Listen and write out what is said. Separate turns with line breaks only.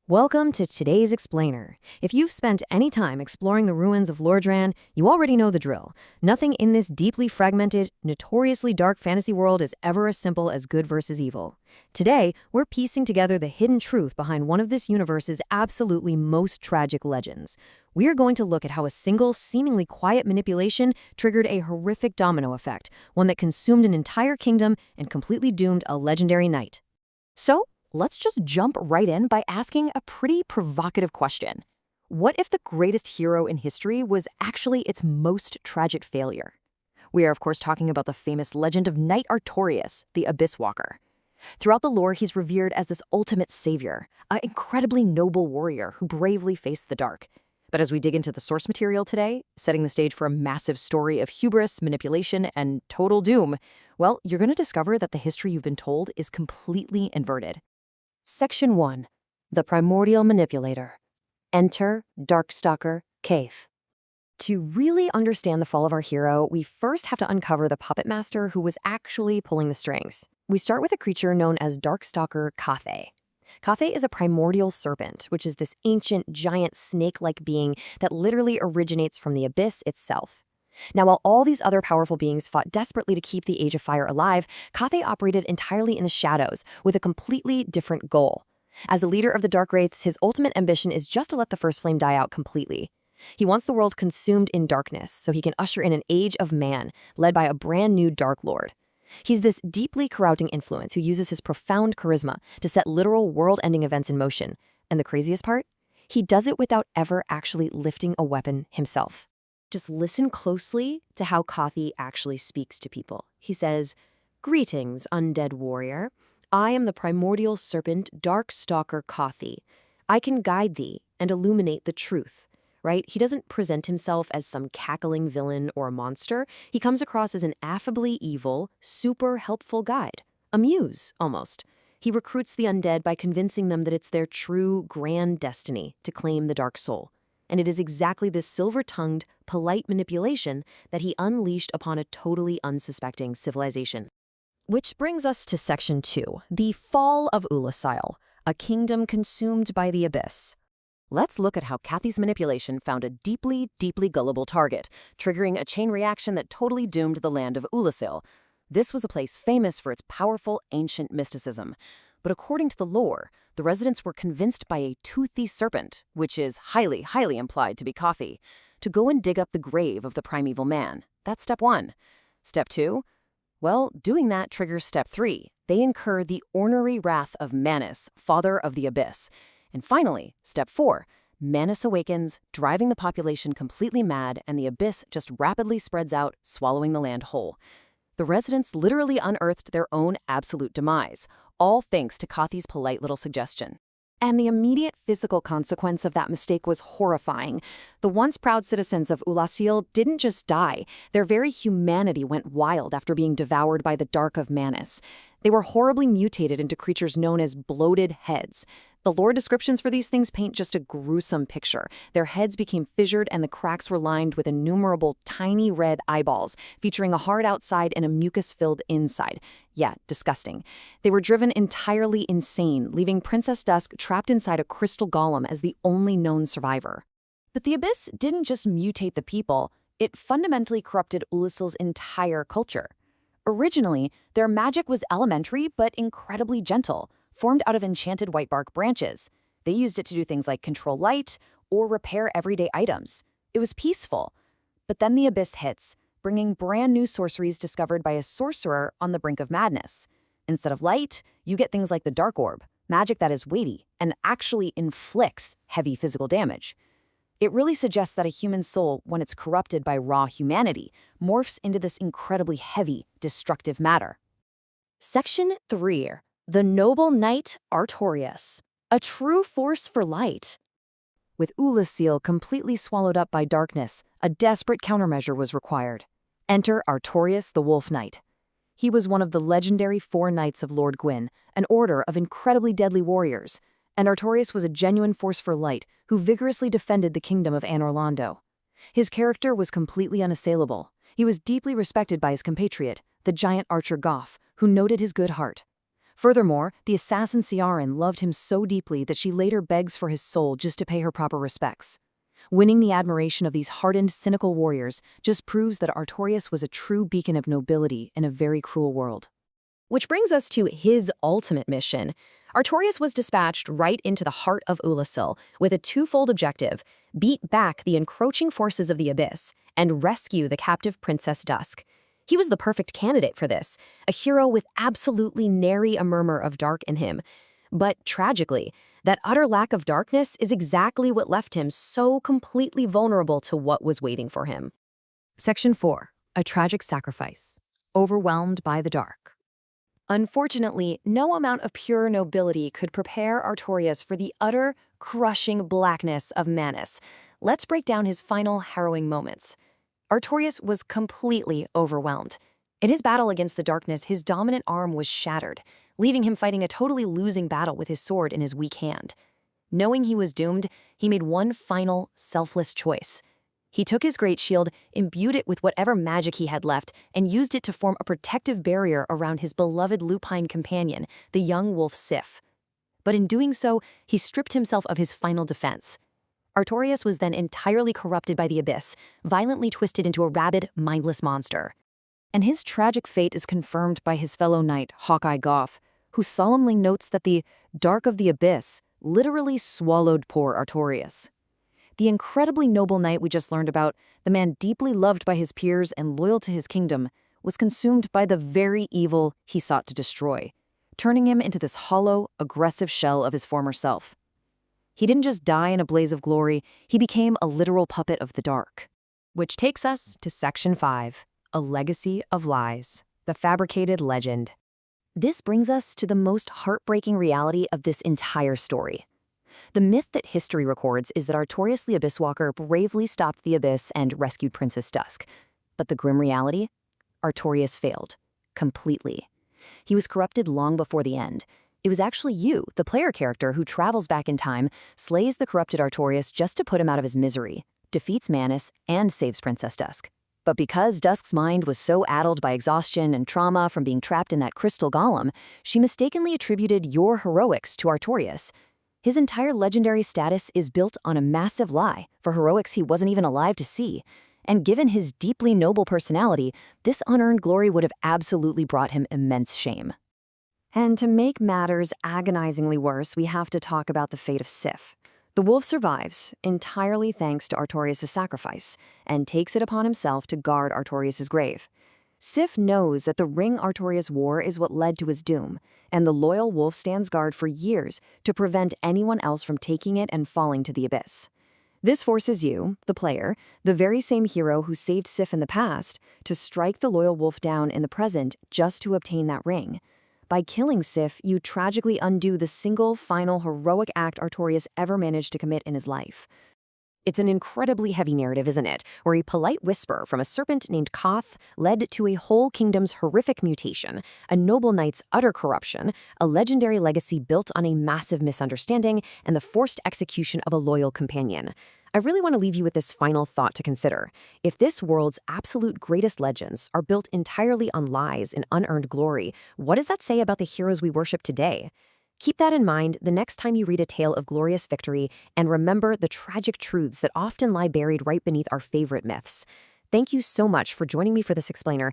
Welcome to today's Explainer. If you've spent any time exploring the ruins of Lordran, you already know the drill. Nothing in this deeply fragmented, notoriously dark fantasy world is ever as simple as good versus evil. Today, we're piecing together the hidden truth behind one of this universe's absolutely most tragic legends. We are going to look at how a single, seemingly quiet manipulation triggered a horrific domino effect, one that consumed an entire kingdom and completely doomed a legendary knight. So, let's just jump right in by asking a pretty provocative question. What if the greatest hero in history was actually its most tragic failure? We are, of course, talking about the famous legend of Knight Artorias, the Abyss Walker. Throughout the lore, he's revered as this ultimate savior, an incredibly noble warrior who bravely faced the dark. But as we dig into the source material today, setting the stage for a massive story of hubris, manipulation, and total doom, well, you're going to discover that the history you've been told is completely inverted. Section 1. The Primordial Manipulator. Enter Darkstalker Kaathe. To really understand the fall of our hero, we first have to uncover the puppet master who was actually pulling the strings. We start with a creature known as Darkstalker Kaathe. Kaathe is a primordial serpent, which is this ancient, giant, snake-like being that literally originates from the abyss itself. Now, while all these other powerful beings fought desperately to keep the Age of Fire alive, Kaathe operated entirely in the shadows with a completely different goal. As the leader of the Dark Wraiths, his ultimate ambition is just to let the first flame die out completely. He wants the world consumed in darkness so he can usher in an age of man, led by a brand new Dark Lord. He's this deeply corrupting influence who uses his profound charisma to set literal world-ending events in motion. And the craziest part? He does it without ever actually lifting a weapon himself. Just listen closely to how Kaathe actually speaks to people. He says, "Greetings, undead warrior. I am the primordial serpent Darkstalker Kaathe. I can guide thee and illuminate the truth." Right? He doesn't present himself as some cackling villain or a monster. He comes across as an affably evil, super helpful guide. A muse, almost. He recruits the undead by convincing them that it's their true, grand destiny to claim the dark soul. And it is exactly this silver-tongued, polite manipulation that he unleashed upon a totally unsuspecting civilization. Which brings us to Section 2, the Fall of Oolacile, a kingdom consumed by the abyss. Let's look at how Kaathe's manipulation found a deeply, deeply gullible target, triggering a chain reaction that totally doomed the land of Oolacile. This was a place famous for its powerful, ancient mysticism. But according to the lore, the residents were convinced by a toothy serpent, which is highly, highly implied to be Kaathe, to go and dig up the grave of the primeval man. That's step 1. Step 2? Well, doing that triggers step 3. They incur the ornery wrath of Manus, father of the abyss. And finally, step 4. Manus awakens, driving the population completely mad, and the abyss just rapidly spreads out, swallowing the land whole. The residents literally unearthed their own absolute demise, all thanks to Kaathe's polite little suggestion. And the immediate physical consequence of that mistake was horrifying. The once proud citizens of Oolacile didn't just die, their very humanity went wild after being devoured by the dark of Manus. They were horribly mutated into creatures known as bloated heads. The lore descriptions for these things paint just a gruesome picture. Their heads became fissured and the cracks were lined with innumerable tiny red eyeballs, featuring a hard outside and a mucus-filled inside. Yeah, disgusting. They were driven entirely insane, leaving Princess Dusk trapped inside a crystal golem as the only known survivor. But the abyss didn't just mutate the people, it fundamentally corrupted Oolacile's entire culture. Originally, their magic was elementary but incredibly gentle, formed out of enchanted white bark branches. They used it to do things like control light or repair everyday items. It was peaceful. But then the abyss hits, bringing brand new sorceries discovered by a sorcerer on the brink of madness. Instead of light, you get things like the dark orb, magic that is weighty and actually inflicts heavy physical damage. It really suggests that a human soul, when it's corrupted by raw humanity, morphs into this incredibly heavy, destructive matter. Section 3. The noble Knight Artorias, a true force for light. With Oolacile completely swallowed up by darkness, a desperate countermeasure was required. Enter Artorias the Wolf Knight. He was one of the legendary 4 Knights of Lord Gwyn, an order of incredibly deadly warriors, and Artorias was a genuine force for light who vigorously defended the kingdom of Anor Londo. His character was completely unassailable. He was deeply respected by his compatriot, the giant archer Goff, who noted his good heart. Furthermore, the assassin Ciaran loved him so deeply that she later begs for his soul just to pay her proper respects. Winning the admiration of these hardened, cynical warriors just proves that Artorias was a true beacon of nobility in a very cruel world. Which brings us to his ultimate mission. Artorias was dispatched right into the heart of Oolacile with a twofold objective: beat back the encroaching forces of the Abyss and rescue the captive Princess Dusk. He was the perfect candidate for this, a hero with absolutely nary a murmur of dark in him. But tragically, that utter lack of darkness is exactly what left him so completely vulnerable to what was waiting for him. Section 4. A tragic sacrifice. Overwhelmed by the dark. Unfortunately, no amount of pure nobility could prepare Artorias for the utter, crushing blackness of Manus. Let's break down his final harrowing moments. Artorias was completely overwhelmed. In his battle against the darkness, his dominant arm was shattered, leaving him fighting a totally losing battle with his sword in his weak hand. Knowing he was doomed, he made one final, selfless choice. He took his great shield, imbued it with whatever magic he had left, and used it to form a protective barrier around his beloved lupine companion, the young wolf Sif. But in doing so, he stripped himself of his final defense. Artorias was then entirely corrupted by the Abyss, violently twisted into a rabid, mindless monster. And his tragic fate is confirmed by his fellow knight, Hawkeye Goth, who solemnly notes that the dark of the Abyss literally swallowed poor Artorias. The incredibly noble knight we just learned about, the man deeply loved by his peers and loyal to his kingdom, was consumed by the very evil he sought to destroy, turning him into this hollow, aggressive shell of his former self. He didn't just die in a blaze of glory, he became a literal puppet of the dark. Which takes us to Section 5, A Legacy of Lies, the Fabricated Legend. This brings us to the most heartbreaking reality of this entire story. The myth that history records is that Artorias the Abysswalker bravely stopped the Abyss and rescued Princess Dusk. But the grim reality? Artorias failed. Completely. He was corrupted long before the end. It was actually you, the player character, who travels back in time, slays the corrupted Artorias just to put him out of his misery, defeats Manus, and saves Princess Dusk. But because Dusk's mind was so addled by exhaustion and trauma from being trapped in that crystal golem, she mistakenly attributed your heroics to Artorias. His entire legendary status is built on a massive lie for heroics he wasn't even alive to see. And given his deeply noble personality, this unearned glory would have absolutely brought him immense shame. And to make matters agonizingly worse, we have to talk about the fate of Sif. The wolf survives, entirely thanks to Artorias' sacrifice, and takes it upon himself to guard Artorias' grave. Sif knows that the ring Artorias wore is what led to his doom, and the loyal wolf stands guard for years to prevent anyone else from taking it and falling to the Abyss. This forces you, the player, the very same hero who saved Sif in the past, to strike the loyal wolf down in the present just to obtain that ring. By killing Sif, you tragically undo the single, final, heroic act Artorias ever managed to commit in his life. It's an incredibly heavy narrative, isn't it, where a polite whisper from a serpent named Kaathe led to a whole kingdom's horrific mutation, a noble knight's utter corruption, a legendary legacy built on a massive misunderstanding, and the forced execution of a loyal companion. I really want to leave you with this final thought to consider. If this world's absolute greatest legends are built entirely on lies and unearned glory, what does that say about the heroes we worship today? Keep that in mind the next time you read a tale of glorious victory, and remember the tragic truths that often lie buried right beneath our favorite myths. Thank you so much for joining me for this explainer,